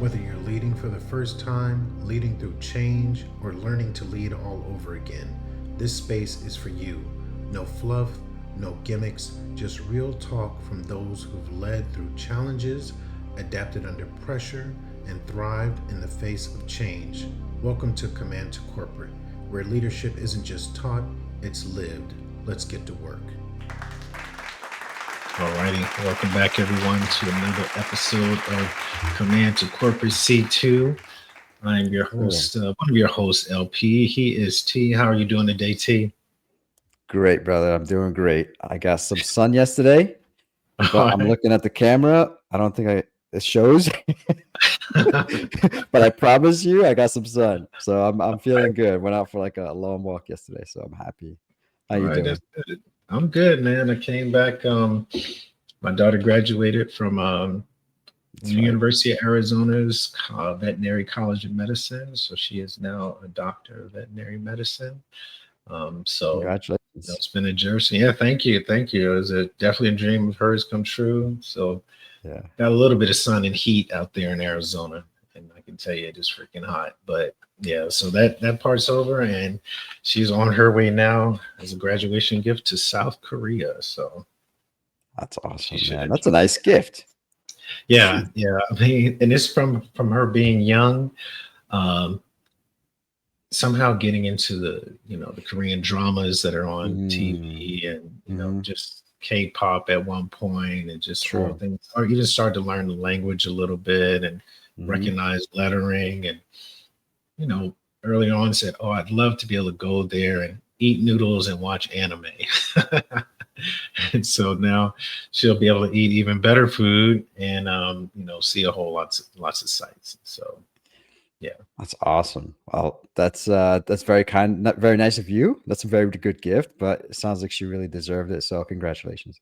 Whether you're leading for the first time, leading through change, or learning to lead all over again, this space is for you. No fluff, no gimmicks, just real talk from those who've led through challenges, adapted under pressure, and thrived in the face of change. Welcome to Command to Corporate, where leadership isn't just taught, it's lived. Let's get to work. Alrighty, welcome back everyone to another episode of Command to Corporate C2. I am your Cool. host, one of your hosts, LP. He is T. How are you doing today, T? Great, brother. I'm doing great. I got some sun yesterday, but I'm Alright. looking at the camera. I don't think it shows, but I promise you, I got some sun. So I'm feeling good. Went out for like a long walk yesterday, so I'm happy. How All you right, that's doing? good. I'm good, man. I came back. My daughter graduated from That's right. University of Arizona's Veterinary College of Medicine, so she is now a doctor of veterinary medicine. So Congratulations. it's been a journey. Yeah, thank you. It was definitely a dream of hers come true. So Yeah, got a little bit of sun and heat out there in Arizona, and I can tell you it is freaking hot. But yeah, so that part's over, and she's on her way now as a graduation gift to South Korea. So that's she awesome, should man. That's a enjoy. nice gift. Yeah, yeah. I mean, and it's from her being young. Um, Somehow getting into the Korean dramas that are on Mm, TV, and hmm. just K-pop at one point, and just all True. things, or even start to learn the language a little bit and Hmm. recognize lettering, and you know early on said, oh, I'd love to be able to go there and eat noodles and watch anime. And so now she'll be able to eat even better food, and see a whole lots of sights. So yeah. That's awesome. Well, that's very kind, not very nice of you. That's a very good gift, but it sounds like she really deserved it. So congratulations.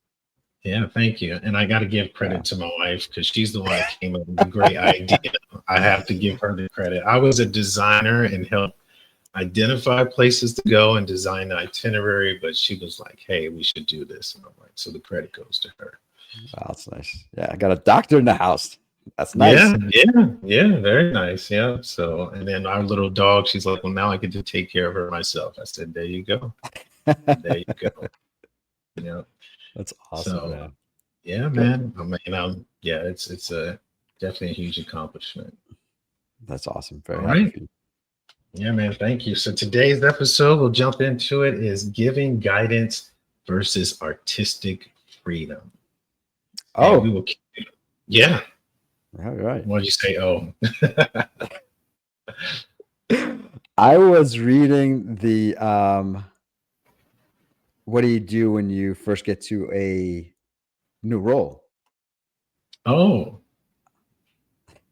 Yeah, thank you. And I got to give Yeah. credit to my wife because she's the one that came up with the great idea. I have to give her the credit. I was a designer and helped identify places to go and design the itinerary, but she was like, hey, we should do this. And I'm like, so the credit goes to her. Wow, that's nice. Yeah, I got a doctor in the house. That's nice. Yeah, yeah, very nice. Yeah. So, and then our little dog, she's like, well, now I get to take care of her myself. I said, there you go. There you go. Yeah. That's awesome, So, man. yeah, Good. man. I mean, yeah, it's a definitely a huge accomplishment. That's awesome. Very All happy right. for you. Yeah, man. Thank you. So today's episode, we'll jump into it, is giving guidance versus artistic freedom. And we Oh, will, yeah. all right. What did you say? Oh, I was reading the what do you do when you first get to a new role? oh.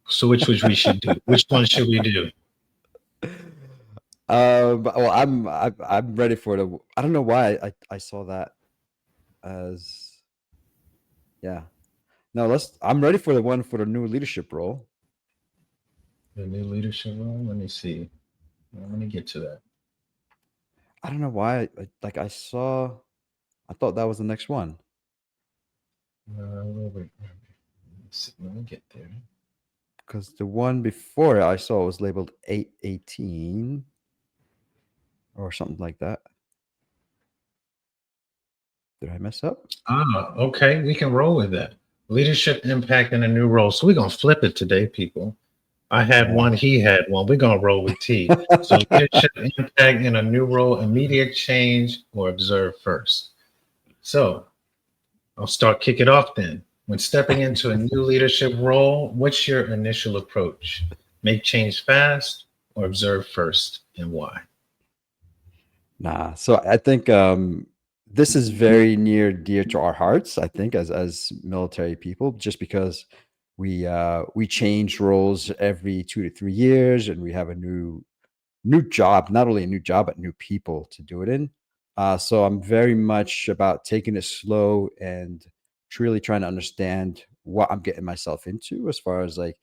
So which we should do? Which one should we do? Well, I'm ready for it. I don't know why I saw that as yeah. No, I'm ready for the one for the new leadership role. The new leadership role? Let me see. Let me get to that. I don't know why. Like I thought that was the next one Let me get there. because the one before it I saw was labeled 818 or something like that. Did I mess up? Ah, okay. We can roll with that. Leadership impact in a new role. So we're gonna flip it today, people. I had Yeah. one, he had one. We're gonna roll with T. So leadership impact in a new role, immediate change, or observe first. So I'll start kick it off then. When stepping into a new leadership role, what's your initial approach? Make change fast or observe first, and why? Nah. So I think this is very near dear to our hearts, I think, as military people, just because we change roles every 2 to 3 years and we have a new job, not only a new job, but new people to do it in. So I'm very much about taking it slow and truly trying to understand what I'm getting myself into as far as like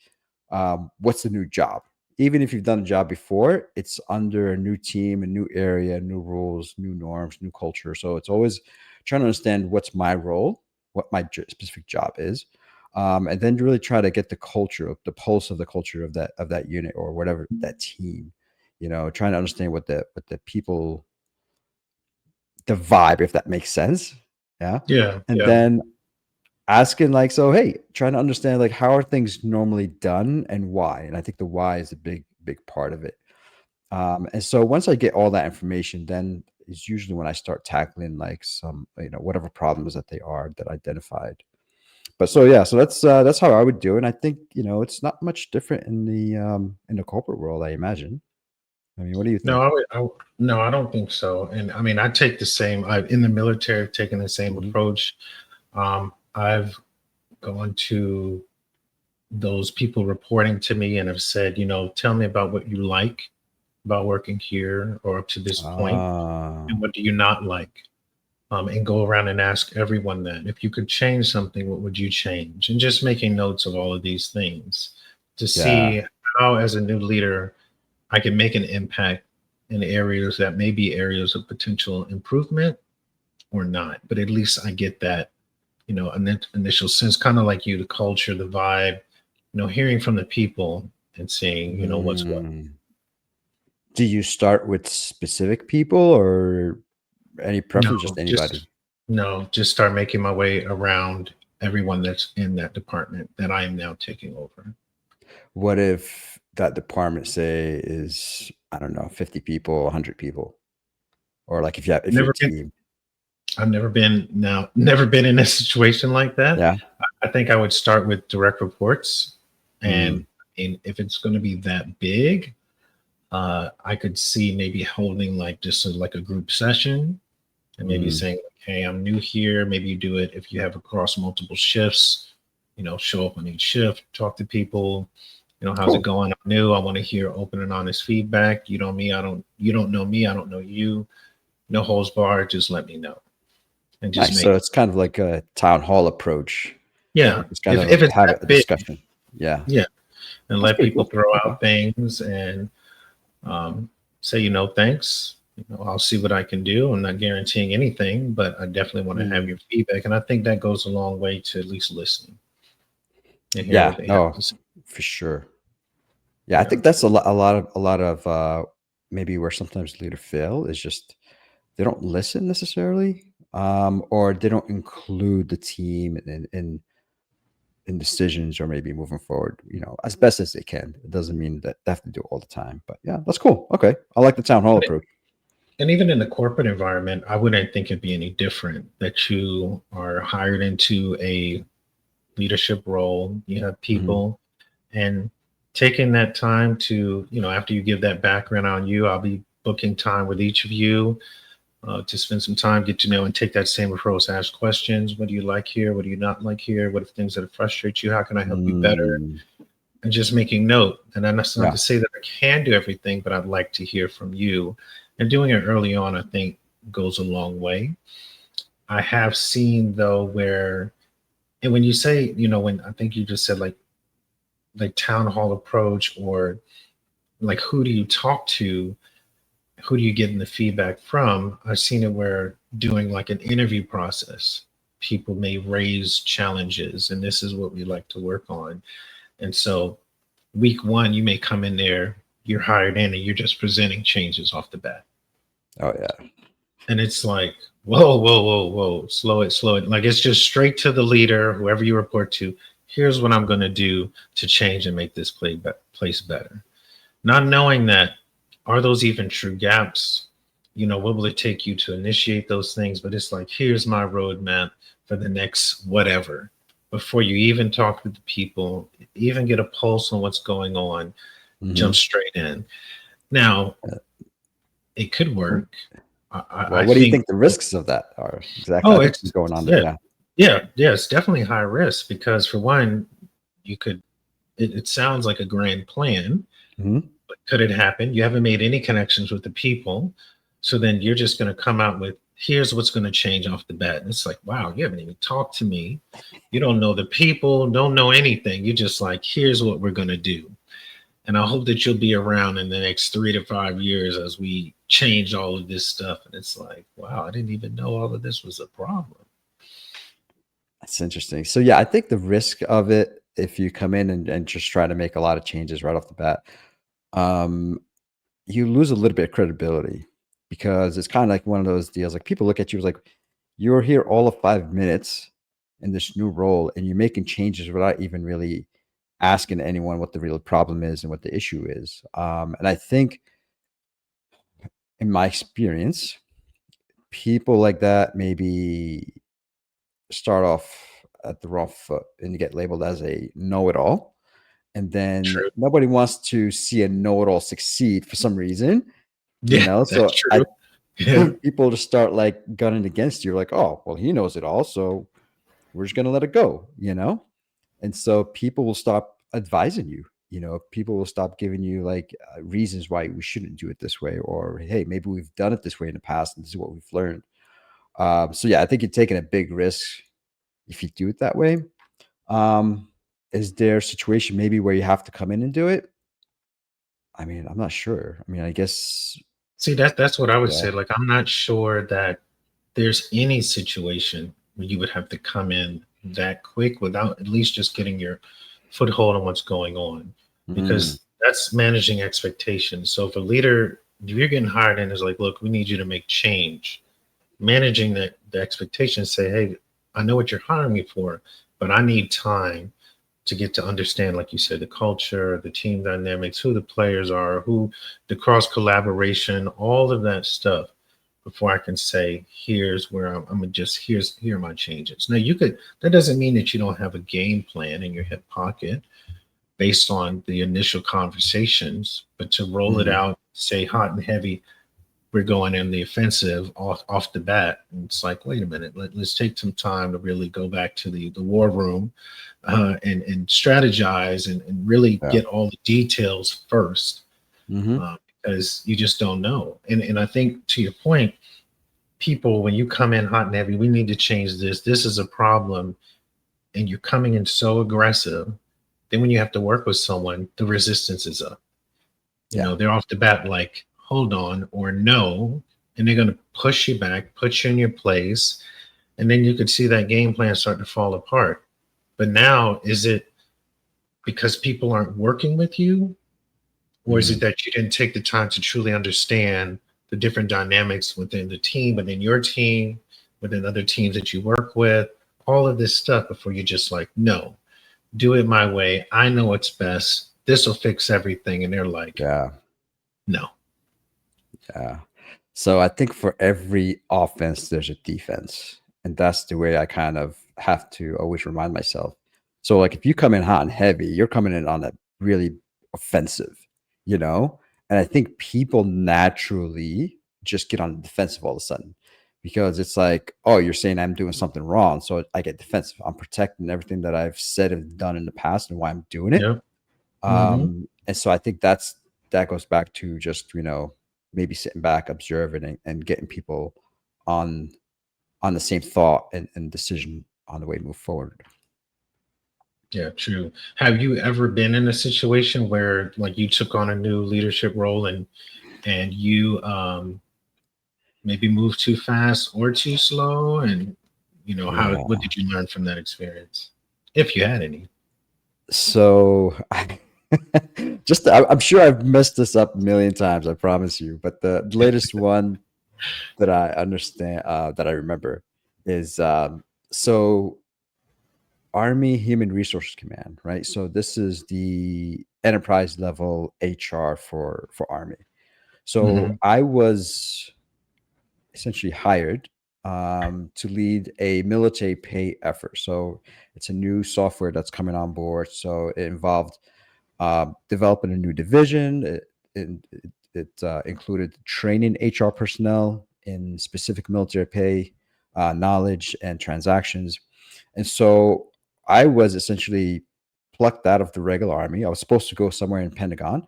what's the new job. Even if you've done the job before, it's under a new team, a new area, new rules, new norms, new culture. So it's always trying to understand what's my role, what my specific job is. and then really try to get the culture, the pulse of the culture of that unit or whatever that team. Trying to understand what the people, the vibe, if that makes sense. Yeah, Yeah, and yeah. then asking like, so hey, trying to understand like how are things normally done and why. And I think the why is a big part of it. And so once I get all that information, then is usually when I start tackling like some, whatever problems that they are that I identified. But so yeah, so that's how I would do it. And I think, it's not much different in the corporate world, I imagine. I mean, what do you No, think? no, I don't think so. And I mean, I take the same. In the military, I've taken the same Hmm. approach. I've gone to those people reporting to me and have said, tell me about what you like about working here or up to this point, Ah, and what do you not like? And go around and ask everyone that if you could change something, what would you change? And just making notes of all of these things to yeah. see how, as a new leader, I can make an impact in areas that may be areas of potential improvement or not. But at least I get that, initial sense, kind of like you, the culture, the vibe, hearing from the people and seeing, what's what. Mm. Do you start with specific people or any No, preference, just just anybody? no, just start making my way around everyone that's in that department that I am now taking over. What if that department, say, is, I don't know, 50 people, 100 people, or like if you're Never a been team? I've never been in a situation like that. Yeah. I think I would start with direct reports, and Mm, if it's going to be that big, I could see maybe holding like just like a group session and maybe mm. saying, "Hey, I'm new here." Maybe you do it if you have across multiple shifts. Show up on each shift, talk to people. How's it Cool. going? I'm new. I want to hear open and honest feedback. You don't know me. I don't know you. No holds barred. Just let me know and just Nice. make. So it's kind of like a town hall approach. Yeah, Just kind if of it's have that a big, discussion. Yeah. yeah, and That's let pretty people cool. throw Okay. out things and say, thanks. I'll see what I can do. I'm not guaranteeing anything, but I definitely want to have Mm. your feedback, and I think that goes a long way to at least listening and hear Yeah. what they have No, to say. for sure. Yeah, I Yeah, think that's a lot of maybe where sometimes leaders fail is just they don't listen necessarily, or they don't include the team in decisions or maybe moving forward, as best as they can. It doesn't mean that they have to do it all the time, but yeah, that's cool. Okay, I like the town hall and, approach. and even in the corporate environment, I wouldn't think it'd be any different. That you are hired into a leadership role. You have Hmm. people and taking that time to, after you give that background on you, I'll be booking time with each of you to spend some time, get to know, and take that same approach. Ask questions. What do you like here? What do you not like here? What are things that frustrate you? How can I help you better? Mm, And just making note. And then that's not yeah. to say that I can do everything, but I'd like to hear from you. And doing it early on, I think, goes a long way. I have seen though where, and when you say, when I think you just said like town hall approach or like who do you talk to, who do you get in the feedback from? I've seen it where doing like an interview process, people may raise challenges, and this is what we like to work on. And so, week one, you may come in there, you're hired in, and you're just presenting changes off the bat. Oh yeah. And it's like, whoa, whoa, whoa, whoa, slow it, slow it. Like it's just straight to the leader, whoever you report to. Here's what I'm going to do to change and make this place better. Not knowing that, are those even true gaps? What will it take you to initiate those things? But it's like, here's my roadmap for the next whatever. Before you even talk to the people, even get a pulse on what's going on, jump Hmm. straight in. Now, it could work. Well, I what do you think, think the risks of that are exactly? I oh, think what's going on there. yeah, Yeah. yeah, it's definitely high risk because for one, you could, it sounds like a grand plan. Hmm. But could it happen? You haven't made any connections with the people. So then you're just going to come out with, here's what's going to change off the bat. And it's like, wow, you haven't even talked to me. You don't know the people, don't know anything. You're just like, here's what we're going to do. And I hope that you'll be around in the next 3 to 5 years as we change all of this stuff. And it's like, wow, I didn't even know all of this was a problem. That's interesting. So yeah, I think the risk of it, if you come in and just try to make a lot of changes right off the bat, um, you lose a little bit of credibility because it's kind of like one of those deals. Like people look at you as like, you're here all of 5 minutes in this new role, and you're making changes without even really asking anyone what the real problem is and what the issue is. And I think, in my experience, people like that maybe start off at the wrong foot and you get labeled as a know-it-all, and then True. nobody wants to see a know-it-all succeed for some reason, Yeah, that's so I true. Yeah. think people just start like gunning against you, like, oh well, he knows it all, so we're just going to let it go. And so people will stop advising you. People will stop giving you like reasons why we shouldn't do it this way, or hey, maybe we've done it this way in the past and this is what we've learned. So yeah, I think you're taking a big risk if you do it that way. Um, is there a situation maybe where you have to come in and do it? I mean, I'm not sure. I mean, I guess, See, that's what I would yeah. say. Like, I'm not sure that there's any situation where you would have to come in that quick without at least just getting your foothold on what's going on, Mm, because that's managing expectations. So if a leader, if you're getting hired in, is like, look, we need you to make change, managing the expectations, say, hey, I know what you're hiring me for, but I need time to get to understand, like you said, the culture, the team dynamics, who the players are, who the cross collaboration, all of that stuff before I can say, here's where I'm gonna just here are my changes. Now you could, that doesn't mean that you don't have a game plan in your hip pocket based on the initial conversations, but to roll it mm, out, say hot and heavy, we're going in the offensive off the bat. And it's like, wait a minute, let's take some time to really go back to the war room, and strategize, and really yeah. get all the details first, Hmm. because you just don't know. And I think to your point, people, when you come in hot and heavy, we need to change this. This is a problem, and you're coming in so aggressive. Then when you have to work with someone, the resistance is up. Yeah. They're off the bat like, hold on, or no, and they're going to push you back, put you in your place, and then you could see that game plan start to fall apart. But now, is it because people aren't working with you, or is it Hmm. that you didn't take the time to truly understand the different dynamics within the team, within your team, within other teams that you work with, all of this stuff before you just like, no, do it my way. I know what's best. This will fix everything. And they're like, Yeah. no. Yeah. So I think for every offense, there's a defense. And that's the way I kind of have to always remind myself. So, like, if you come in hot and heavy, you're coming in on a really offensive, you know? And I think people naturally just get on the defensive all of a sudden because it's like, oh, you're saying I'm doing something wrong. So I get defensive. I'm protecting everything that I've said and done in the past and why I'm doing it. Yep. Mm-hmm. And so I think that goes back to just, maybe sitting back, observing and getting people on on the same thought and decision on the way to move forward. Yeah, true. Have you ever been in a situation where like you took on a new leadership role, and you maybe moved too fast or too slow, and how, what Yeah. did you learn from that experience, if you had any? So I'm sure I've messed this up a million times, I promise you. But the latest one that I understand, that I remember is so Army Human Resources Command, right? So this is the enterprise level HR for Army. Hmm. So I was essentially hired to lead a military pay effort. So it's a new software that's coming on board. So it involved developing a new division. It included training HR personnel in specific military pay knowledge and transactions. And so I was essentially plucked out of the regular army. I was supposed to go somewhere in Pentagon,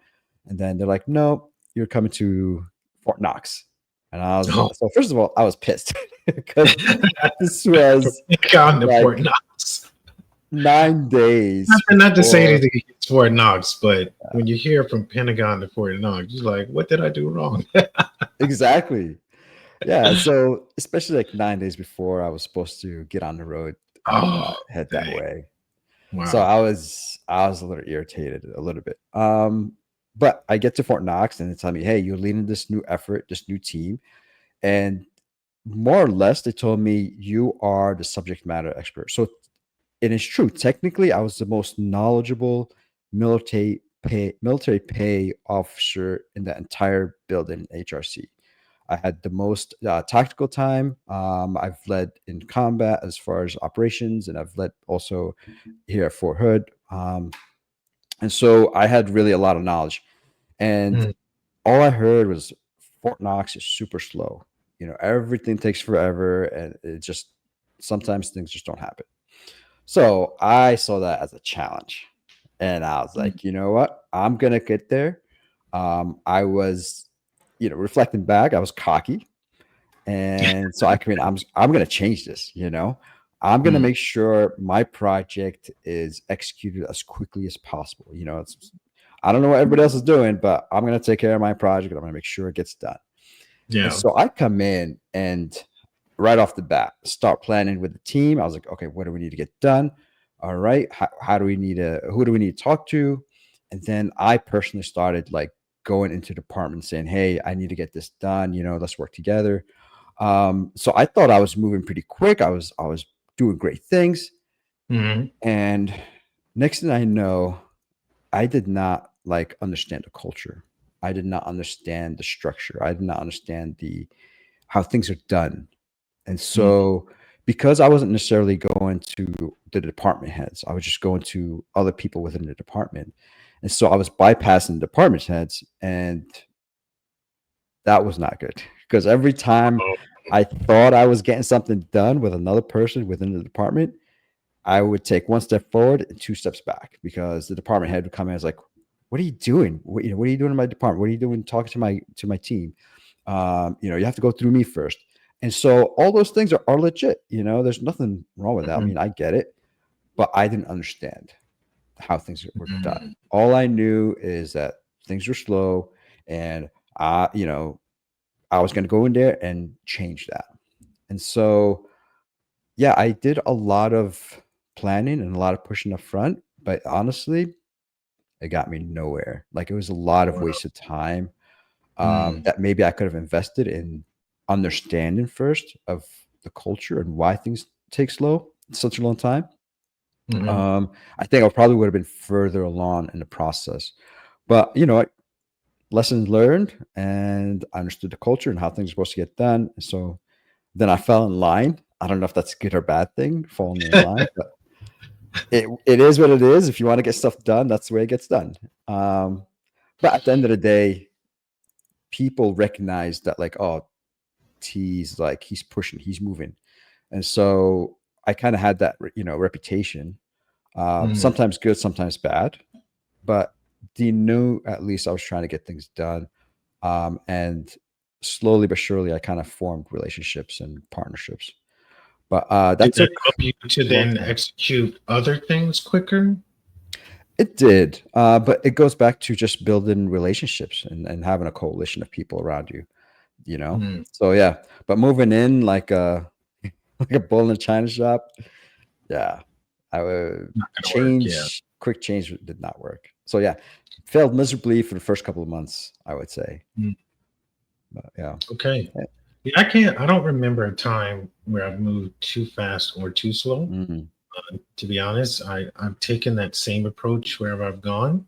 and then they're like, "No, you're coming to Fort Knox." And I was Oh, so first of all, I was pissed because this was on the Fort like Knox. 9 days Not to say before. anything against Fort Knox, but when you hear from Pentagon to Fort Knox, you're like, what did I do wrong? Exactly. Yeah, so especially like 9 days before I was supposed to get on the road, Oh, head that dang. way. So Wow. I was a little irritated a little bit. But I get to Fort Knox and they tell me, hey, you're leading this new effort, this new team. And more or less, they told me you are the subject matter expert. So it is true. Technically, I was the most knowledgeable military pay officer in the entire building, HRC. I had the most tactical time. I've led in combat as far as operations, and I've led also here at Fort Hood. And so I had really a lot of knowledge. And Mm, all I heard was Fort Knox is super slow. Everything takes forever, and it just sometimes things just don't happen. So I saw that as a challenge. And I was mm. like, you know what? I'm gonna get there. I was, reflecting back, I was cocky. And so I mean, I'm gonna change this. I'm gonna Mm, make sure my project is executed as quickly as possible. I don't know what everybody else is doing, but I'm gonna take care of my project and I'm gonna make sure it gets done. And yeah. so I come in and right off the bat, start planning with the team. I was like, okay, what do we need to get done? All right. How do we need to, who do we need to talk to? And then I personally started like going into departments saying, hey, I need to get this done. Let's work together. So I thought I was moving pretty quick. I was doing great things. Mm, And next thing I know, I did not like understand the culture. I did not understand the structure. I did not understand the how things are done. And mm, so, because I wasn't necessarily going to the department heads, I was just going to other people within the department. And so I was bypassing the department heads, and that was not good because every time oh, I thought I was getting something done with another person within the department, I would take one step forward and two steps back because the department head would come in and was like, "What are you doing? What are you doing in my department? What are you doing talking to my team? You have to go through me first." And so all those things are legit. There's nothing wrong with that. I mm, mean, I get it, but I didn't understand how things were done. mm. All I knew is that things were slow, and I was going to go in there and change that. And so, yeah, I did a lot of planning and a lot of pushing up front, but honestly, it got me nowhere. Like it was a lot of Wow. wasted time Mm, that maybe I could have invested in understanding first of the culture and why things take such a long time. mhm. I think I probably would have been further along in the process. But lessons learned, and I understood the culture and how things are supposed to get done. So then I fell in line. I don't know if that's a good or bad thing, falling in line, but it is what it is. If you want to get stuff done, that's the way it gets done. Um, but at the end of the day, people recognize that like, oh, he's pushing, he's moving. And so I kind of had that, reputation. Mm. Sometimes good, sometimes bad, but they knew at least I was trying to get things done. And slowly but surely, I kind of formed relationships and partnerships. But Did that that took help you to a long then time. execute other things quicker? It did, but it goes back to just building relationships and having a coalition of people around you. You know. Mm, So yeah, but moving in like a like a bull in a china shop, yeah, I would not gonna work. Yeah. quick change did not work. So yeah, failed miserably for the first couple of months, I would say. Mm, But yeah. okay. Yeah, I can't. I don't remember a time where I've moved too fast or too slow. Mm-hmm. To be honest, I've taken that same approach wherever I've gone.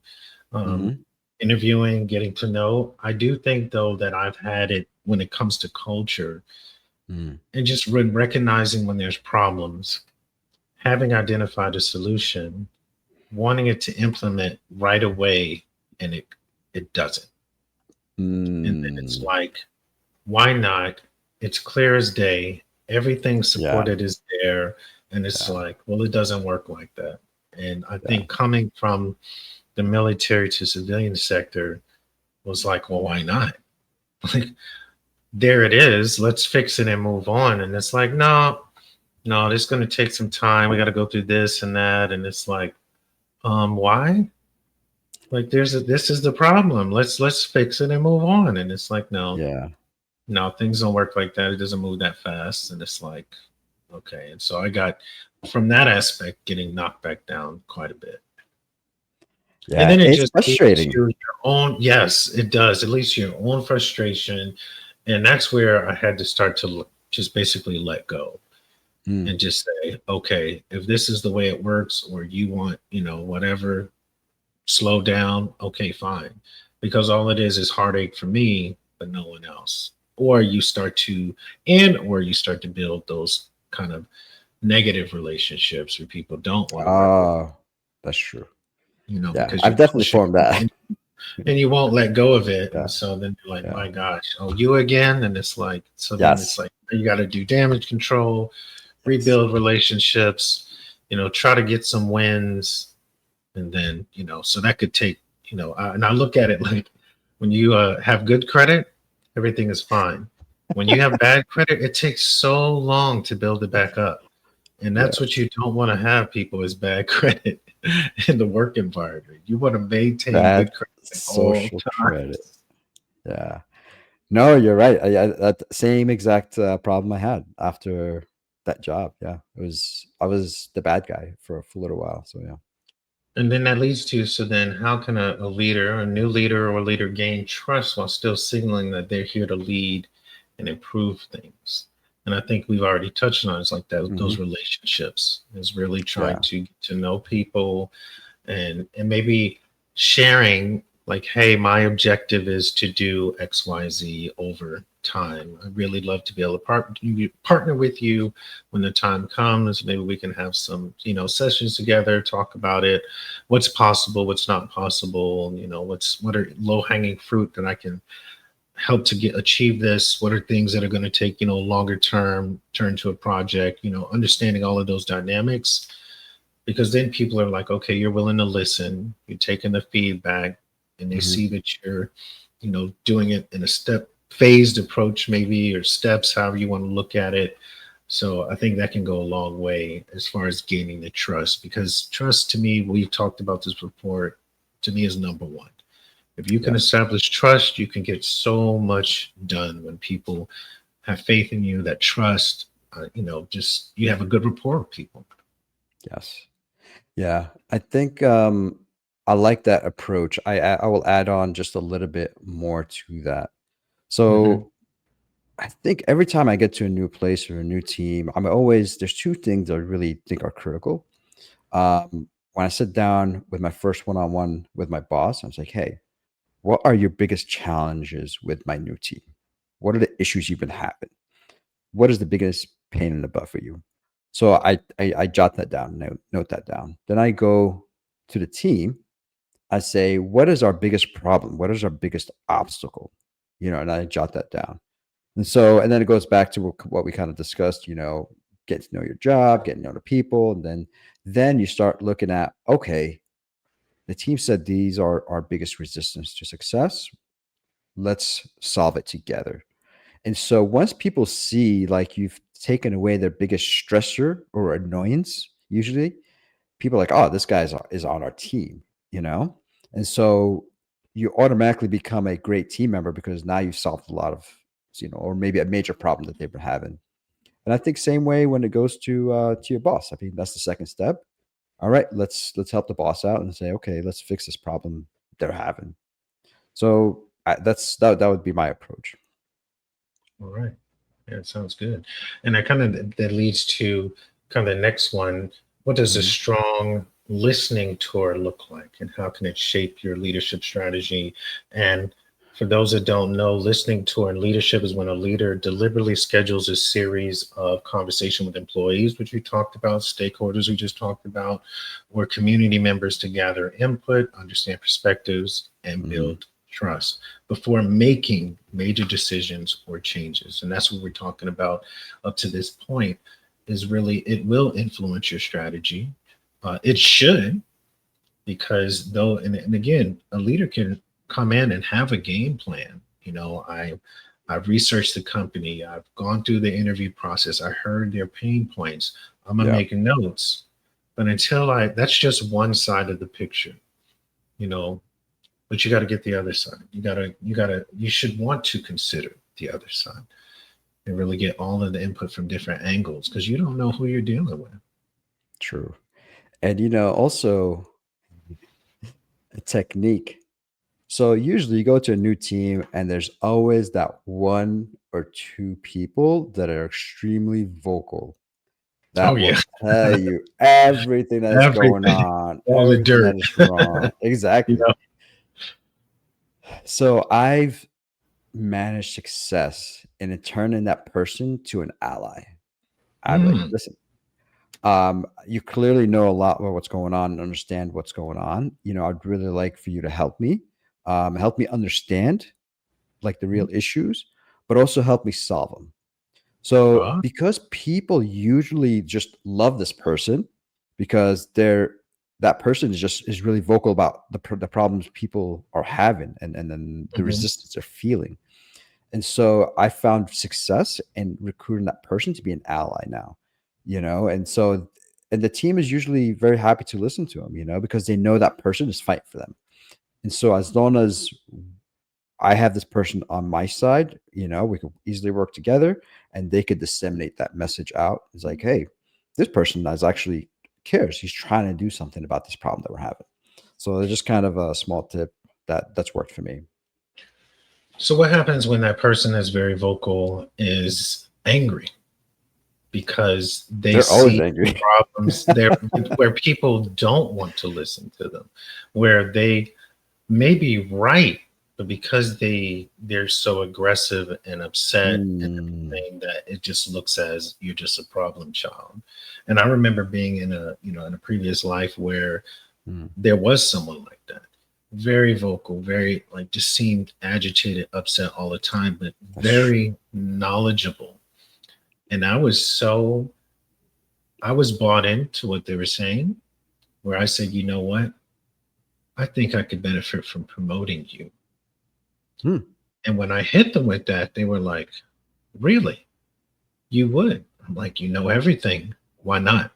Um, Mm-hmm. interviewing, getting to know. I do think though that I've had it when it comes to culture Mm-hmm. and just recognizing when there's problems, having identified a solution, wanting it to implement right away, and it doesn't. And then it's Mm, like, why not? It's clear as day. Everything yeah, supported is there. And it's yeah, like, well, it doesn't work like that. And I yeah, think coming from the military to civilian sector was like, well, why not? Like, there it is. Let's fix it and move on. And it's like, no, no, it's going to take some time. We got to go through this and that. And it's like, why? Like, this is the problem. Let's fix it and move on. And it's like, no, yeah, no, things don't work like that. It doesn't move that fast. And it's like, Okay. And so I got from that aspect getting knocked back down quite a bit. And Yeah, then it it's just leads to frustrating. your own, yes, it does. It leads to your own frustration. And that's where I had to start to just basically let go Mm. and just say, okay, if this is the way it works, or you want, whatever, slow down, okay, fine. Because all it is heartache for me, but no one else. Or you start to, or you start to build those kind of negative relationships where people don't want to work with, Oh, that's true. Yeah, because I've you're definitely pushing formed that. and you won't let go of it. And Yeah, so then you're like, yeah. my gosh, oh, you again? And it's like, so then it's Yes, like, you got to do damage control, yes. rebuild relationships, try to get some wins. And then, so that could take, and I look at it like when you have good credit, everything is fine. When you have bad credit, it takes so long to build it back up. And Yeah, that's what you don't want to have, people, is bad credit in the work environment. You want to maintain bad good credit at all social credit. times. Yeah. No, you're right. I that same exact problem I had after that job. Yeah, I was the bad guy for a little while. So yeah. And then that leads to, so then how can a leader, a new leader or leader, gain trust while still signaling that they're here to lead and improve things? And I think we've already touched on it. It's like that, those Hmm. relationships is really trying Yeah. to get to know people, and maybe sharing, like, hey, my objective is to do XYZ over time. I really love to be able to partner with you when the time comes. Maybe we can have some, sessions together, talk about it, what's possible, what's not possible, what are low hanging fruit that I can help to get achieve this, what are things that are going to take, longer term, turn to a project, understanding all of those dynamics, because then people are like, okay, you're willing to listen, you're taking the feedback, and they Hmm. see that you're, doing it in a phased approach, maybe, or steps, however you want to look at it. So I think that can go a long way as far as gaining the trust, because trust, to me, we've talked about this before, to me is number one. If you can Yeah. establish trust, you can get so much done when people have faith in you, that trust, just you have a good rapport with people. Yes. Yeah. I think I like that approach. I will add on just a little bit more to that. Hmm. So I think every time I get to a new place or a new team, there's two things I really think are critical. When I sit down with my first one-on-one with my boss, I was like, hey, what are your biggest challenges with my new team? What are the issues you've been having? What is the biggest pain in the butt for you? So I jot that down, note that down. Then I go to the team. I say, what is our biggest problem? What is our biggest obstacle? And I jot that down. And then it goes back to what we kind of discussed, get to know your job, get to know the people. And then you start looking at, okay, the team said these are our biggest resistance to success. Let's solve it together. And so once people see like you've taken away their biggest stressor or annoyance, usually people are like, oh, this guy is on our team, you know? And so you automatically become a great team member because now you've solved a lot of, or maybe a major problem that they've been having. And I think same way when it goes to your boss. I think that's the second step. All right, let's help the boss out and say, okay, let's fix this problem they're having. So that would be my approach. All right. Yeah, it sounds good. And that kind of that leads to kind of the next one. What does a Mhm. strong listening tour look like, and how can it shape your leadership strategy? And for those that don't know, listening tour and leadership is when a leader deliberately schedules a series of conversation with employees, which we talked about, stakeholders we just talked about, or community members to gather input, understand perspectives, and Mhm. build trust before making major decisions or changes. And that's what we're talking about up to this point, is really it will influence your strategy. It should, because though, and again, a leader can come in and have a game plan. I've researched the company, I've gone through the interview process, I heard their pain points, I'm gonna Yeah. make notes. But that's just one side of the picture, you know, but you got to get the other side. You should want to consider the other side. and really get all of the input from different angles because you don't know who you're dealing with. True. And also a technique. So usually you go to a new team and there's always that one or two people that are extremely vocal Oh that will yeah, tell you everything that is going everything, on, all the everything dirt. that is wrong. You Exactly. know. So I've managed success in turning that person to an ally. I'm like, Mm, listen, you clearly know a lot about what's going on and understand what's going on. I'd really like for you to help me understand like the real issues, but also help me solve them. So uh, because people usually just love this person because that person is really vocal about the problems people are having and then the mhm. resistance they're feeling. And so I found success in recruiting that person to be an ally now, and so and the team is usually very happy to listen to him, because they know that person is fighting for them. And so as long as I have this person on my side, we could easily work together and they could disseminate that message out. It's like, hey, this person is actually cares. He's trying to do something about this problem that we're having. So it's just kind of a small tip that's worked for me. So what happens when that person is very vocal is angry because they They're always see angry. problems there where people don't want to listen to them, where they may be right, but because they're so aggressive and upset and Mm, everything that it just looks as you're just a problem child. And I remember being in a previous life where mm, there was someone like that. Very vocal, very like just seemed agitated, upset all the time, but that's true. very knowledgeable. And I was bought into what they were saying, where I said, you know what? I think I could benefit from promoting you. Hmm, And when I hit them with that, they were like, really? You would? I'm like, you know everything. Why not?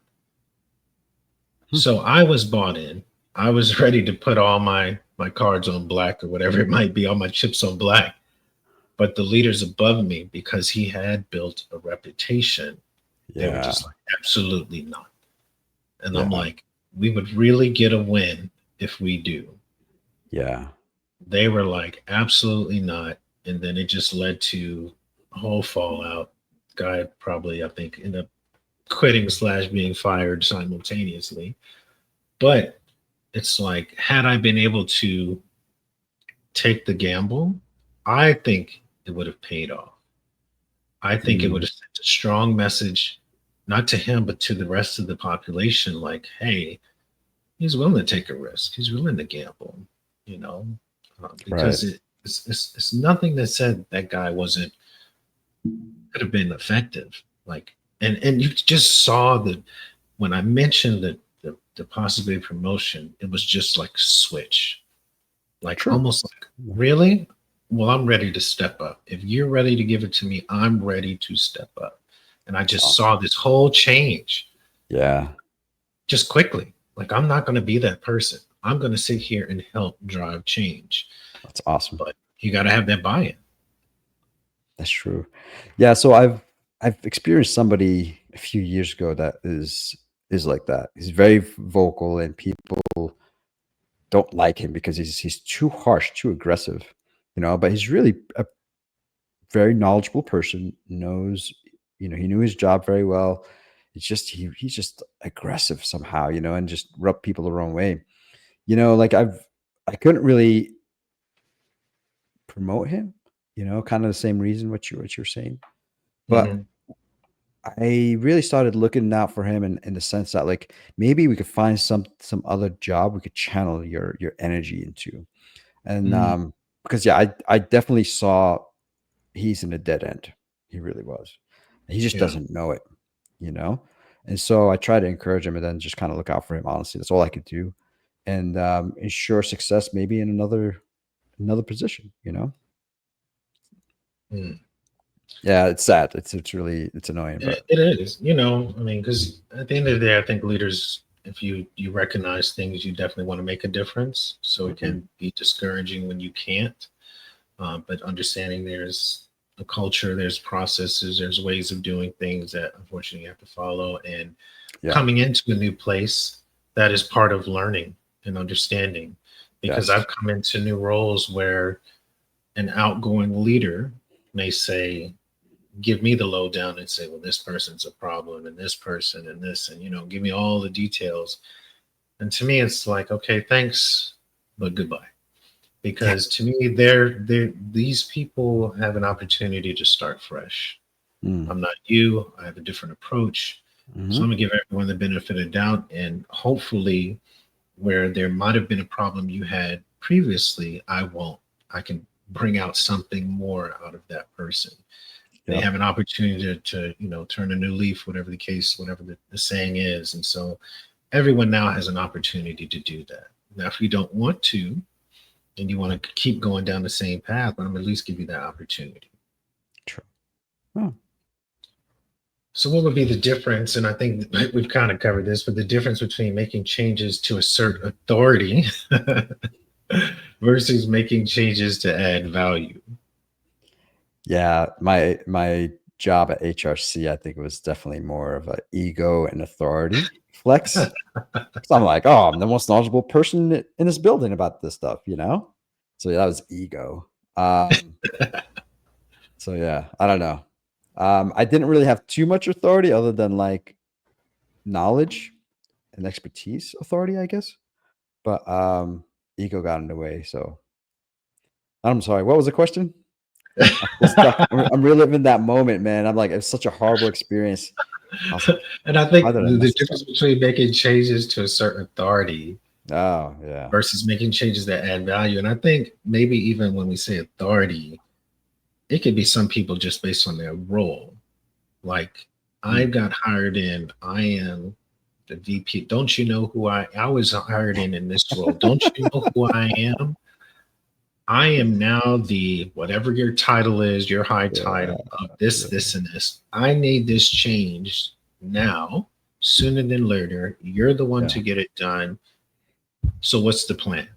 hmm. So I was bought in. I was ready to put all my cards on black or whatever it might be, all my chips on black. But the leaders above me, because he had built a reputation, they were Yeah. just like, absolutely not. And I'm Yeah. like, we would really get a win if we do. Yeah. They were like, absolutely not. And then it just led to a whole fallout. Guy probably, I think, ended up quitting slash being fired simultaneously. But it's like, had I been able to take the gamble, I think it would have paid off. I think it would Mm, have sent a strong message, not to him, but to the rest of the population like, hey, he's willing to take a risk. He's willing to gamble, you know, right. because it's nothing that said that guy wasn't could have been effective. Like, and you just saw that when I mentioned the possibility of promotion, it was just like switch, like True. almost like really. Well, I'm ready to step up. If you're ready to give it to me, I'm ready to step up. And I That's just awesome. saw this whole change Yeah. just quickly. Like, I'm not going to be that person. I'm going to sit here and help drive change. That's awesome. But you got to have that buy in. That's true. Yeah, so I've experienced somebody a few years ago that is like that. He's very vocal and people don't like him because he's too harsh, too aggressive, but he's really a very knowledgeable person, knows, he knew his job very well. It's just he's just aggressive somehow, and just rub people the wrong way. Like I couldn't really promote him, kind of the same reason what you're saying. But Mhm. I really started looking out for him in the sense that like maybe we could find some other job we could channel your energy into. And Mm, because yeah, I definitely saw he's in a dead end. He really was. He just yeah. doesn't know it, you know? And so I try to encourage him and then just kind of look out for him, honestly. That's all I could do. And ensure success maybe in another position. Mm. Yeah, it's sad. It's really it's annoying, but It is, I mean, because at the end of the day, I think leaders, if you recognize things, you definitely want to make a difference. So it mhm, can be discouraging when you can't, but understanding there's a culture, there's processes, there's ways of doing things that unfortunately you have to follow. And Yeah. coming into a new place, that is part of learning and understanding. Because Yes. I've come into new roles where an outgoing leader may say, give me the lowdown and say, well, this person's a problem and this person and this, and, give me all the details. And to me, it's like, okay, thanks, but goodbye. Yeah. Because to me, these people have an opportunity to start fresh. Mm. I'm not you. I have a different approach. So Hmm. I'm gonna give everyone the benefit of doubt, and hopefully, where there might have been a problem you had previously, I won't. I can bring out something more out of that person. They Yep. have an opportunity to turn a new leaf, whatever the case, whatever the saying is, and so everyone now has an opportunity to do that. Now, if you don't want to, and you want to keep going down the same path, but I'm at least give you that opportunity. True. Oh, So, what would be the difference? And I think we've kind of covered this, but the difference between making changes to assert authority versus making changes to add value. yeah. My job at HRC, I think it was definitely more of a ego and authority flex. 'Cause I'm like, oh, I'm the most knowledgeable person in this building about this stuff, you know? So yeah, that was ego. Um, so yeah, I don't know. I didn't really have too much authority other than like knowledge and expertise authority, I guess. But ego got in the way. So I'm sorry. What was the question? I'm still stuck. I'm reliving that moment, man. I'm like, it's such a horrible experience. I was like, And I how think did I the mess this up? difference between making changes to a certain authority Oh, yeah. versus making changes that add value. And I think maybe even when we say authority, it could be some people just based on their role. Like I Mm. got hired in, I am the VP. Don't you know who I was hired in this role? Don't you know who I am? I am now the whatever your title is, your high Yeah. title of this, Yeah. this, and this. I need this changed now, sooner than later. You're the one Yeah. to get it done. So what's the plan?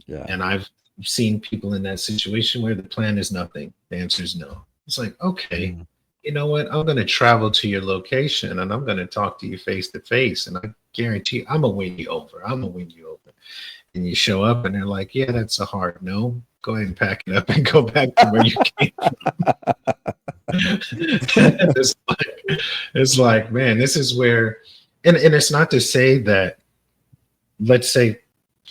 Yeah. And I've seen people in that situation where the plan is nothing. The answer is no. It's like, okay, Mm. you know what? I'm going to travel to your location and I'm going to talk to you face to face. And I guarantee I'm going to win you over. I'm going to win you over. And you show up and they're like, yeah, that's a hard no. Go ahead and pack it up and go back to where you came from. it's like, man, this is where, and it's not to say that, let's say,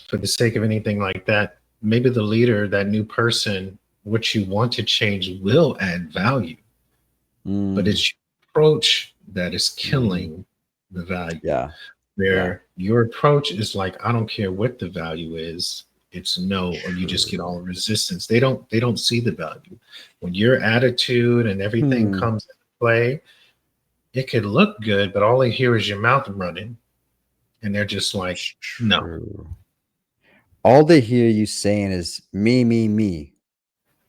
for the sake of anything like that, maybe the leader, that new person, what you want to change will add value, but Mm. it's your approach that is Mhm. killing the value. Yeah. Yeah. Where your approach is like, I don't care what the value is, it's no, or you just get all True. resistance. They don't see the value. When your attitude and everything Hmm. comes into play, it could look good, but all they hear is your mouth running, and they're just like, no. True. All they hear you saying is me, me, me.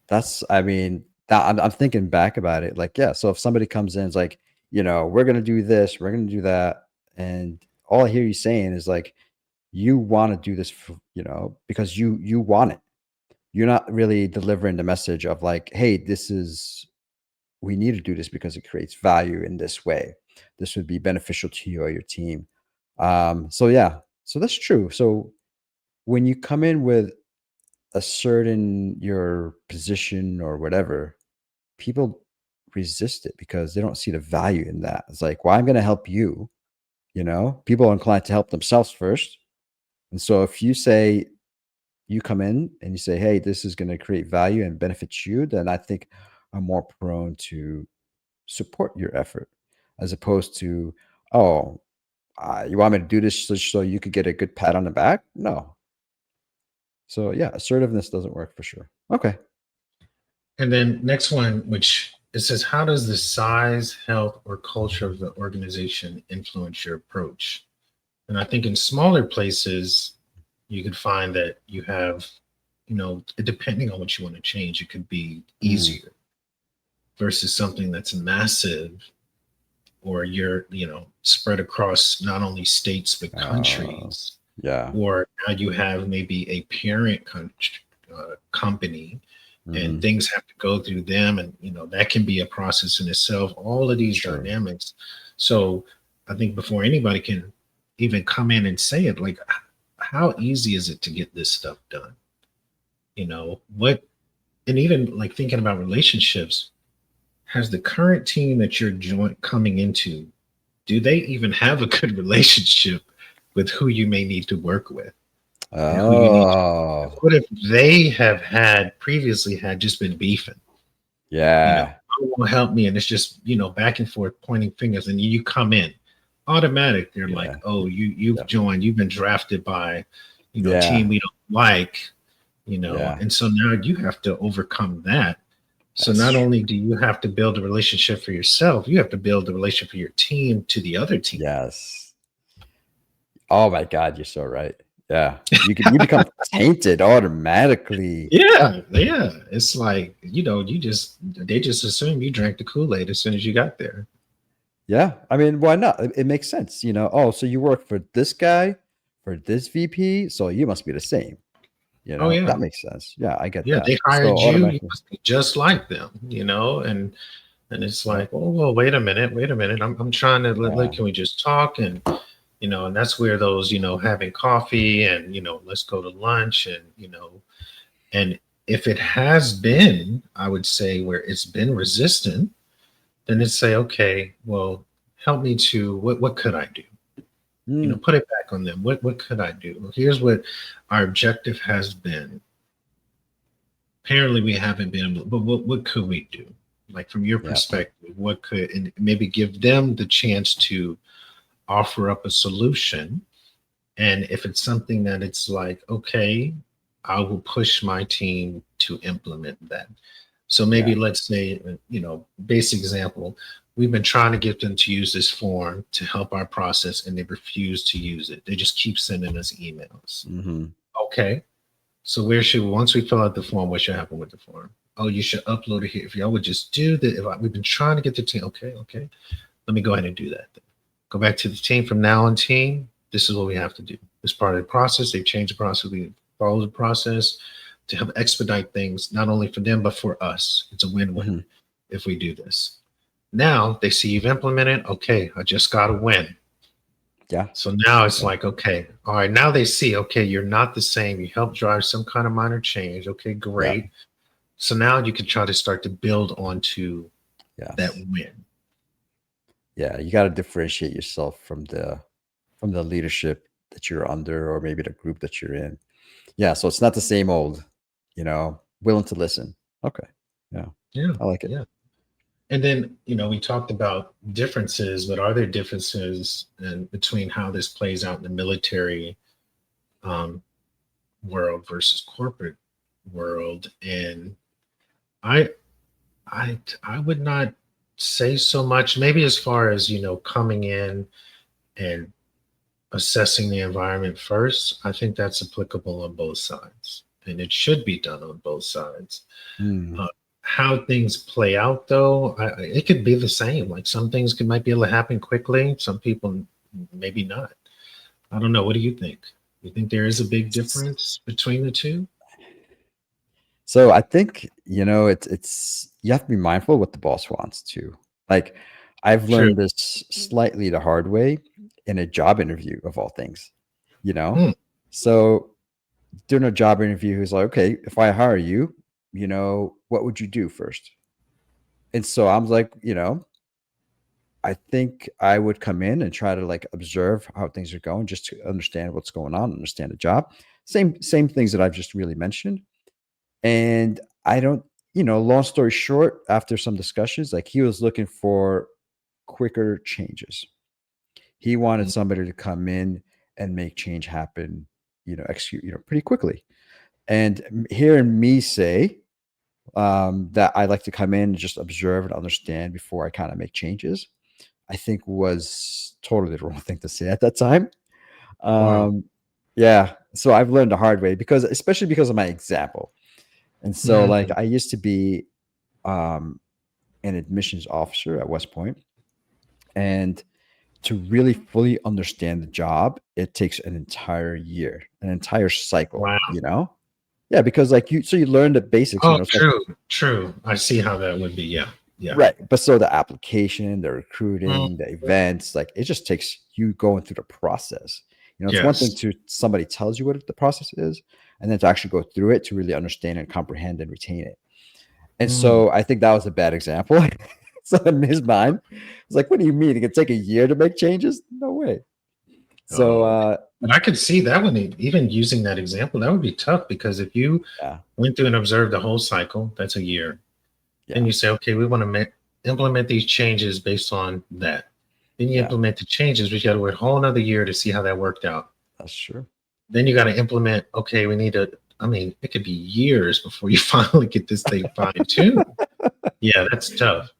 That's, I mean, that I'm thinking back about it. Like, yeah, so if somebody comes in, it's like, we're gonna do this, we're gonna do that, and all I hear you saying is like, you want to do this for, because you want it. You're not really delivering the message of like, hey, this is we need to do this because it creates value in this way. This would be beneficial to you or your team. So yeah, so that's true. So when you come in with a certain your position or whatever, people resist it because they don't see the value in that. It's like, well, I'm going to help you. People are inclined to help themselves first. And so if you say, you come in and you say, hey, this is going to create value and benefit you, then I think I'm more prone to support your effort as opposed to, oh, you want me to do this so you could get a good pat on the back? No. So yeah, assertiveness doesn't work for sure. Okay. And then next one, which it says, how does the size, health, or culture of the organization influence your approach? And I think in smaller places, you could find that you have, depending on what you want to change, it could be Mm, easier versus something that's massive, or you're, spread across not only states but uh, countries, yeah. or now you have maybe a parent company, Hmm. and things have to go through them, and that can be a process in itself, all of these Sure. dynamics. So I think before anybody can even come in and say it, like, how easy is it to get this stuff done? What, and even like thinking about relationships, has the current team that you're coming into, do they even have a good relationship with who you may need to work with and who you need to? Oh, What if they have previously had just been beefing? yeah. "Oh, will help me," and it's just back and forth pointing fingers, and you come in, automatic. They're like, Yeah. "Oh, you've Yeah. joined. You've been drafted by, team Yeah. we don't like." Yeah. And so now you have to overcome that. So That's not true. only do you have to build a relationship for yourself, you have to build a relationship for your team to the other team. Yes. Oh my God, you're so right. Yeah. You become tainted automatically. Yeah, yeah. It's like, they just assume you drank the Kool-Aid as soon as you got there. Yeah. I mean, why not? It makes sense. Oh, so you work for this guy, for this VP, so you must be the same. Oh yeah. That makes sense. Yeah, I get Yeah, that. they So hired you, you automatically. must be just like them, and it's Yeah. like, oh well, wait a minute, wait a minute. I'm trying to Yeah. can we just talk? And and that's where those, having coffee and let's go to lunch, and and if it has been, I would say, where it's been resistant, then it's say, okay, well, help me to what could I do? Mm, Put it back on them. What could I do? Well, here's what our objective has been. Apparently we haven't been able, but what could we do? Like from your yeah. perspective, what could, and maybe give them the chance to offer up a solution. And if it's something that it's like, okay, I will push my team to implement that. So maybe Yeah. let's say, basic example, we've been trying to get them to use this form to help our process, and they refuse to use it. They just keep sending us emails. Hmm. Okay, so where should, once we fill out the form, what should happen with the form? Oh, you should upload it here. If y'all would just do that, we've been trying to get the team. Okay, okay, let me go ahead and do that. Then. Go back to the team from now on. Team, this is what we have to do. It's part of the process. They've changed the process. We follow the process to help expedite things, not only for them but for us. It's a win-win Hmm. if we do this. Now they see you've implemented. Okay, I just got a win. Yeah. So now it's Yeah. like, okay, all right, now they see, okay, you're not the same. You helped drive some kind of minor change. Okay, Yeah. great. So now you can try to start to build onto that Yes. win. Yeah. You got to differentiate yourself from the leadership that you're under, or maybe the group that you're in. Yeah. So it's not the same old, willing to listen. Okay. Yeah. Yeah, I like it. yeah. And then, we talked about differences, but are there differences in between how this plays out in the military um, world versus corporate world? And I, I would not say so much. Maybe as far as coming in and assessing the environment first, I think that's applicable on both sides, and it should be done on both sides. Mm. Uh, how things play out, though, it could be the same. Like some things might be able to happen quickly. Some people maybe not. I don't know. What do you think? You think there is a big difference between the two? So I think, it's you have to be mindful what the boss wants too. Like, I've True. learned this slightly the hard way in a job interview of all things, you know? Hmm. So during a job interview, he's like, okay, if I hire you, what would you do first? And so I'm like, I think I would come in and try to like observe how things are going, just to understand what's going on, understand the job. Same things that I've just really mentioned. And I don't, long story short, after some discussions, like he was looking for quicker changes. He wanted somebody to come in and make change happen, execute, pretty quickly. And hearing me say that I like to come in and just observe and understand before I kind of make changes, I think was totally the wrong thing to say at that time. Wow. Um, yeah. So I've learned the hard way, because, especially because of my example. And so, like, Mhm. I used to be um, an admissions officer at West Point, and to really fully understand the job, it takes an entire year, an entire cycle, Wow. Yeah, because like you learn the basics, Oh, it's like true, true. I see how that would be. Yeah, yeah. right. But so the application, the Mm, recruiting, the events, like it just takes you going through the process. It's one thing yes. to somebody tells you what the process is, and then to actually go through it to really understand and comprehend and retain it. And Mm. so I think that was a bad example. So in his mind, it's like, what do you mean? It could take a year to make changes? No way. So Oh, but I could see that one. Even using that example, that would be tough because if you yeah, went through and observed the whole cycle, that's a year. Then yeah, you say, okay, we want to implement these changes based on that. Then you yeah, implement the changes, but you got to wait a whole another year to see how that worked out. that's true. Then you got to implement, okay, we need to, I mean, it could be years before you finally get this thing fine tuned. Yeah, that's tough.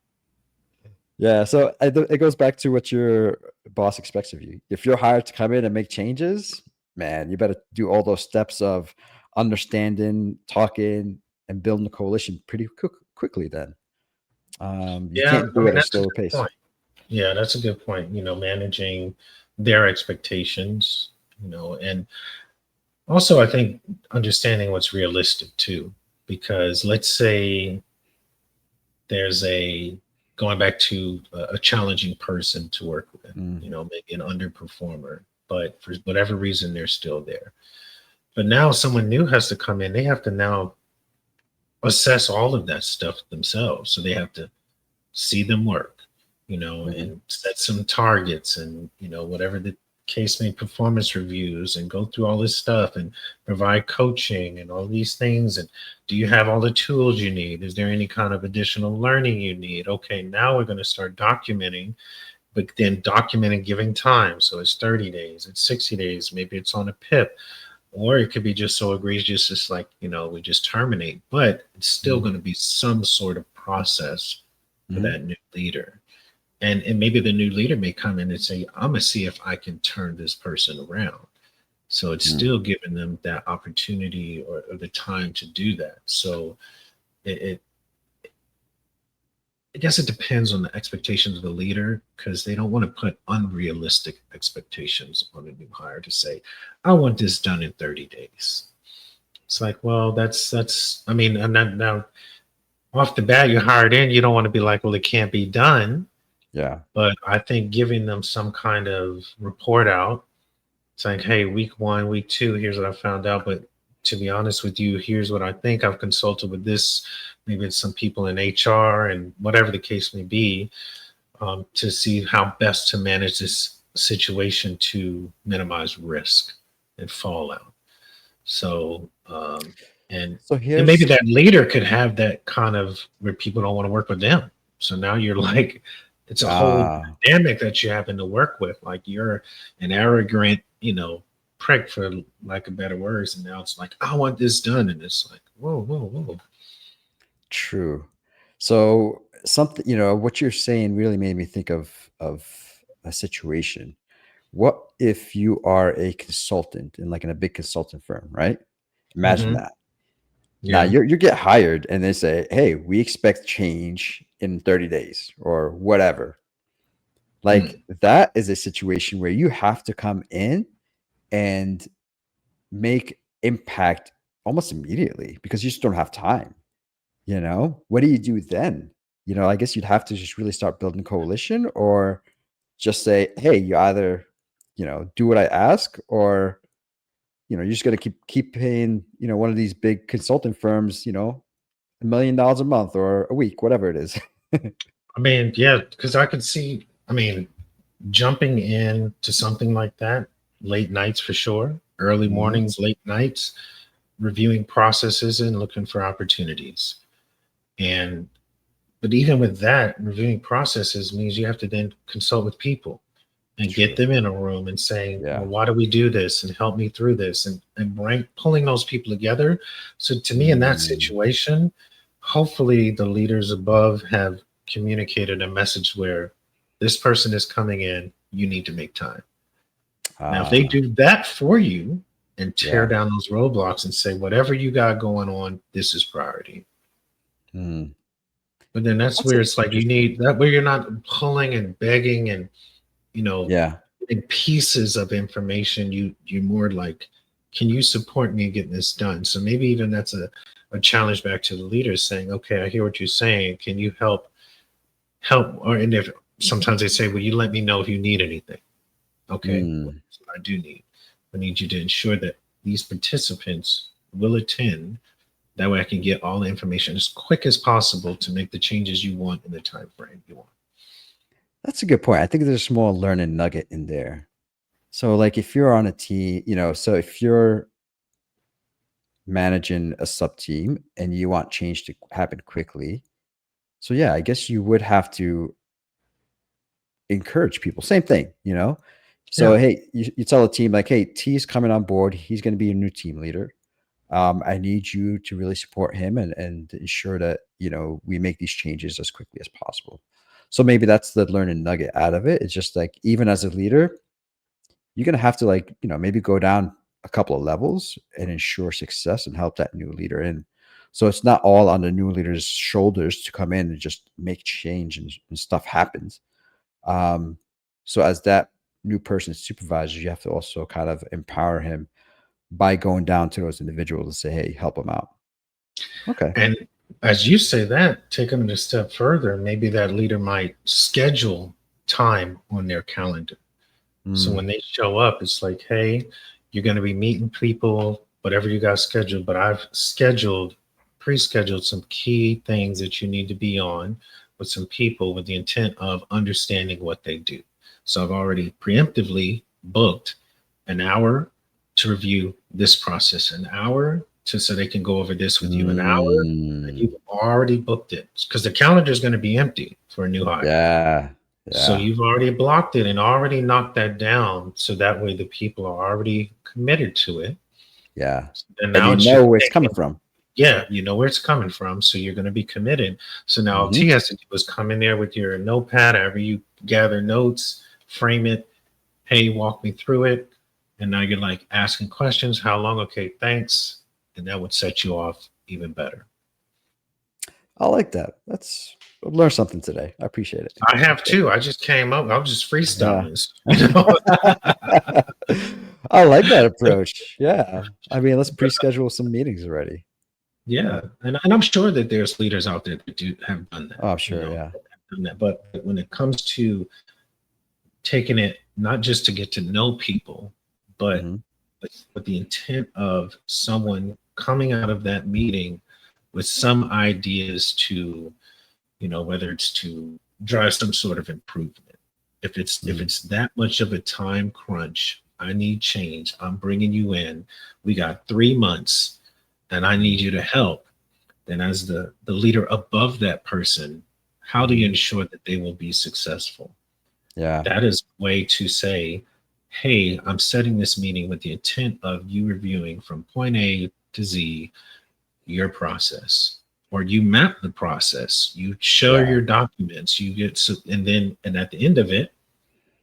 Yeah, so it goes back to what your boss expects of you. If you're hired to come in and make changes, man, you better do all those steps of understanding, talking, and building a coalition pretty quickly. Then you Yeah, can't I do it mean, at a that's a slower good pace. point. Yeah, that's a good point. Managing their expectations, and also I think understanding what's realistic too. Because let's say there's going back to a challenging person to work with, Mm, maybe an underperformer, but for whatever reason, they're still there. But now someone new has to come in. They have to now assess all of that stuff themselves. So they have to see them work, mhm, and set some targets and, whatever the case may performance reviews and go through all this stuff and provide coaching and all these things. And do you have all the tools you need? Is there any kind of additional learning you need? Okay, now we're going to start documenting, but then documenting giving time. So it's 30 days, it's 60 days, maybe it's on a PIP, or it could be just so egregious, it's like, we just terminate, but it's still mhm, going to be some sort of process for mhm, that new leader. And maybe the new leader may come in and say, I'm gonna see if I can turn this person around. So it's mhm. still giving them that opportunity or the time to do that. So it, it I guess it depends on the expectations of the leader, because they don't want to put unrealistic expectations on a new hire to say, I want this done in 30 days. It's like, well, that's I mean, and then now off the bat, you're hired in, you don't want to be like, well, it can't be done. Yeah, But I think giving them some kind of report out saying, hey, week one, week two, here's what I found out. But to be honest with you, here's what I think. I've consulted with this, maybe it's some people in HR and whatever the case may be, to see how best to manage this situation to minimize risk and fallout. So, so and maybe here's that leader could have that kind of where people don't want to work with them. So now you're like, it's a whole ah dynamic that you're having to work with. Like you're an arrogant, prick, for lack of better words. And now it's like, I want this done. And it's like, whoa, whoa, whoa. true. So something, what you're saying really made me think of a situation. What if you are a consultant in a big consultant firm, right? Imagine Hmm. that. Now Yeah. you get hired and they say, "Hey, we expect change in 30 days or whatever." Like Mm. that is a situation where you have to come in and make impact almost immediately because you just don't have time. What do you do then? I guess you'd have to just really start building coalition or just say, hey, you either, do what I ask or, you're just going to keep paying, one of these big consulting firms, $1 million a month or a week, whatever it is. I mean, yeah, because I could see, I mean, jumping in to something like that, late nights for sure, early Mhm. mornings, late nights, reviewing processes and looking for opportunities. And but even with that, reviewing processes means you have to then consult with people and get True. them in a room and saying, well, Yeah. why do we do this? And help me through this, and pulling those people together. So to me, in that Mm. situation, hopefully the leaders above have communicated a message where this person is coming in, you need to make time. Now, if they Ah, do that for you and tear yeah. down those roadblocks and say, whatever you got going on, this is priority. Mm. But then that's That's where it's like you interesting. need that, where you're not pulling and begging and, you know, Yeah. in pieces of information. You more like can you support me in getting this done? So maybe even that's a challenge back to the leaders saying, okay, I hear what you're saying. Can you help? Or and if sometimes they say, will you let me know if you need anything? Okay, well, Mm. that's what I do need. I need you to ensure that these participants will attend. That way I can get all the information as quick as possible to make the changes you want in the time frame you want. That's a good point. I think there's a small learning nugget in there. So, like, if you're on a team, so if you're managing a sub team and you want change to happen quickly, so yeah, I guess you would have to encourage people. Same thing. So, Yeah. hey, you tell a team like, hey, T's coming on board. He's going to be a new team leader. I need you to really support him and ensure that we make these changes as quickly as possible. So maybe that's the learning nugget out of it. It's just like even as a leader, you're gonna have to maybe go down a couple of levels and ensure success and help that new leader in. So it's not all on the new leader's shoulders to come in and just make change and stuff happens. Um, so as that new person's supervisor, you have to also kind of empower him by going down to those individuals and say, hey, help them out. Okay. And as you say that, taking it a step further, maybe that leader might schedule time on their calendar. So Mm, when they show up, it's like, hey, you're going to be meeting people, whatever you got scheduled, but I've pre-scheduled some key things that you need to be on with some people with the intent of understanding what they do. So I've already preemptively booked an hour to review this process, an hour to so they can go over this with you, an hour. And mm, you've already booked it because the calendar is going to be empty for a new hire. yeah. So Yeah. you've already blocked it and already knocked that down. So that way the people are already committed to it. Yeah. And And now you it's know just where it's coming taking, from. yeah, you know where it's coming from. So you're going to be committed. So now all Hmm. T has to do is come in there with your notepad, however you gather notes, frame it. Hey, walk me through it. And now you're like asking questions. How long? Okay, thanks. And that would set you off even better. I like that. I've learned something today. I appreciate it. I have Okay. too. I just came up. I was just Yeah. freestyling, you know. I like that approach. Yeah. I mean, let's pre-schedule some meetings already. Yeah. Yeah, and I'm sure that there's leaders out there that do have done that, Oh, I'm sure. Yeah. have done that. But when it comes to taking it not just to get to know people, but Hmm. with the intent of someone coming out of that meeting with some ideas to, whether it's to drive some sort of improvement. If Hmm. it's that much of a time crunch, I need change. I'm bringing you in. We got 3 months, and I need Hmm. you to help. Then as the leader above that person, how do you Hmm. ensure that they will be successful? Yeah. That is a way to say, hey, I'm setting this meeting with the intent of you reviewing from point A to Z your process, or you map the process, you show Yeah. your documents, you get and at the end of it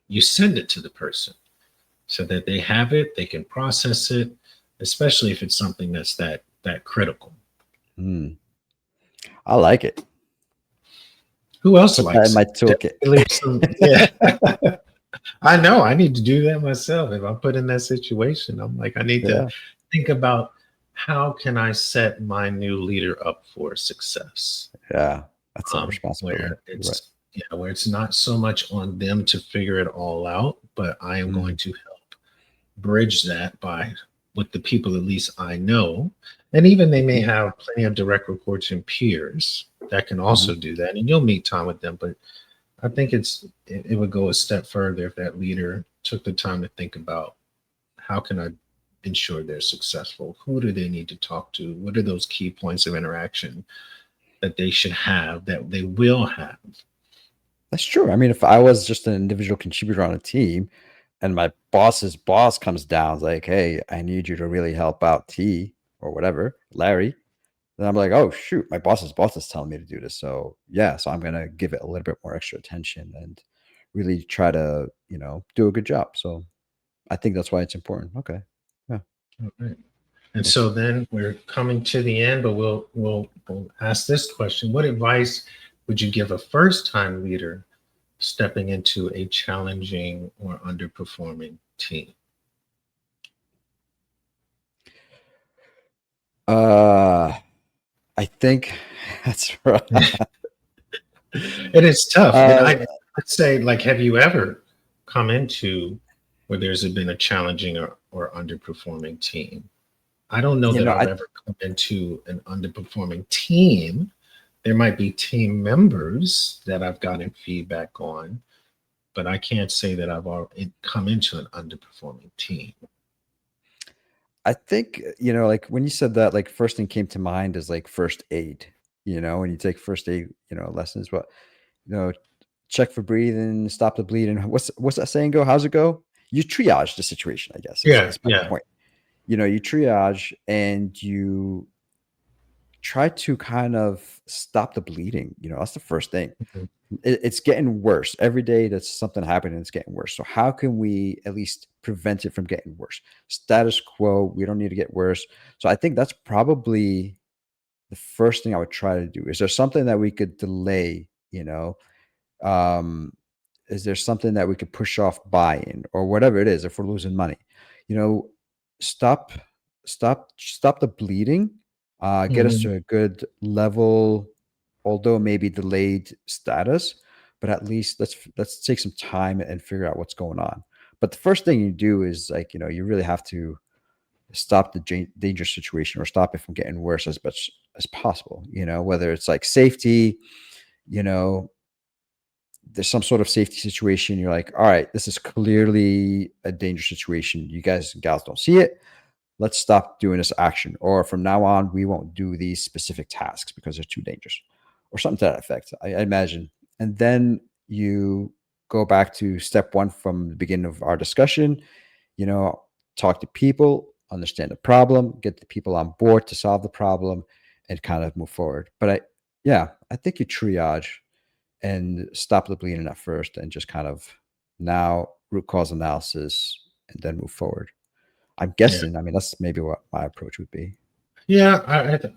you send it to the person so that they have it, they can process it, especially if it's something that's that critical. Mm. I like it. Who I'll else put that in likes my it? toolkit. Leave some, yeah. I know I need to do that myself. If I'm put in that situation, I'm like, I need to Yeah. think about how can I set my new leader up for success, Yeah. That's a responsibility. where You're right. where it's not so much on them to figure it all out, but I am going Mm. to help bridge that by with the people at least I know. And even they may Hmm. have plenty of direct reports and peers that can Hmm. also do that. And you'll meet time with them, but I think it would go a step further if that leader took the time to think about how can I ensure they're successful? Who do they need to talk to? What are those key points of interaction that they should have, that they will have? That's true. I mean, if I was just an individual contributor on a team and my boss's boss comes down, like, hey, I need you to really help out T or whatever, Larry, then I'm like, oh, shoot, my boss's boss is telling me to do this. So, yeah, so I'm going to give it a little bit more extra attention and really try to, do a good job. So I think that's why it's important. Okay. Yeah. All right. And That's, so then we're coming to the end, but we'll ask this question: what advice would you give a first time leader stepping into a challenging or underperforming team? Uh, I think that's right. It is tough. And Uh, I'd say, like, have you ever come into where there's been a challenging or underperforming team? I don't know you that know, I've ever come into an underperforming team. There might be team members that I've gotten feedback on, but I can't say that I've come into an underperforming team. I think, like when you said that, like first thing came to mind is like first aid, when you take first aid, lessons, but, you know, check for breathing, stop the bleeding. What's that saying go? How's it go? You triage the situation, I guess is, Yeah, is my yeah. point. You triage and you try to kind of stop the bleeding. That's the first thing. Mhm, It's getting worse every day. That's something happening. It's getting worse. So how can we at least prevent it from getting worse? Status quo. We don't need to get worse. So I think that's probably the first thing I would try to do. Is there something that we could delay? Um, is there something that we could push off buying or whatever it is if we're losing money? You know, stop, stop the bleeding. Get us mhm. to a good level, although maybe delayed status, but at least let's take some time and figure out what's going on. But the first thing you do is like, you really have to stop the dangerous situation or stop it from getting worse as much as possible. Whether it's like safety, you know, there's some sort of safety situation. You're like, all right, this is clearly a dangerous situation. You guys and gals don't see it. Let's stop doing this action. Or from now on, we won't do these specific tasks because they're too dangerous, or something to that effect. I imagine. And then you go back to step one from the beginning of our discussion, you know, talk to people, understand the problem, get the people on board to solve the problem, and kind of move forward. But yeah, I think you triage and stop the bleeding at first and just kind of now root cause analysis and then move forward. I'm Yeah. guessing. I mean, that's maybe what my approach would be. Yeah,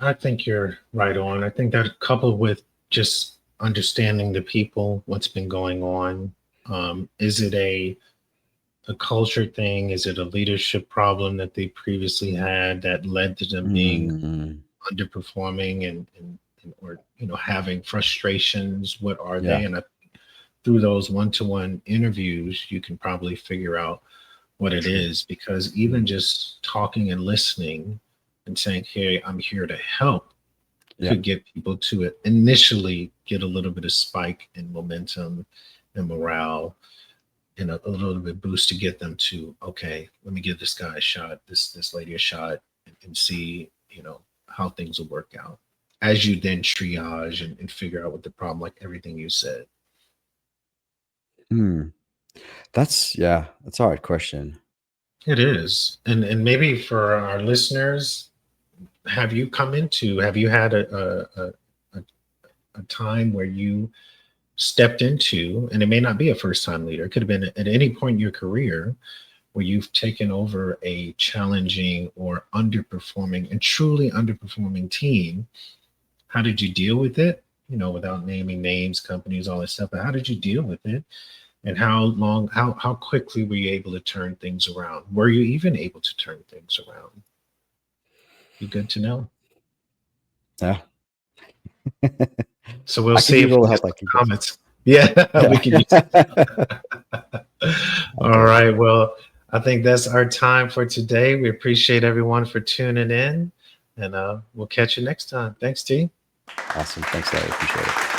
I think you're right on. I think that coupled with just understanding the people, what's been going on. Is it a culture thing? Is it a leadership problem that they previously had that led to them being Mm, underperforming and or having frustrations? What are yeah. they? And through those one-to-one interviews, you can probably figure out what it True. is, because even Mm, just talking and listening and saying, "Hey, I'm here to help," yeah. could get people to initially get a little bit of spike in momentum and morale, and a little bit boost to get them to, okay, let me give this guy a shot, this lady a shot, and see how things will work out as you then triage and figure out what the problem, like everything you said. Hmm. That's a hard question. It is. And maybe for our listeners, have you had a, a time where you stepped into, and it may not be a first time leader, it could have been at any point in your career where you've taken over a challenging or underperforming and truly underperforming team. How did you deal with it? Without naming names, companies, all that stuff, but how did you deal with it? And how quickly were you able to turn things around? Were you even able to turn things around? Be good to know. Yeah. So we'll I can see use if all the we get help I some can get. comments. Yeah, we Yeah. can use all Okay. right. Well, I think that's our time for today. We appreciate everyone for tuning in, and we'll catch you next time. Thanks, T. Awesome. Thanks, Larry. Appreciate it.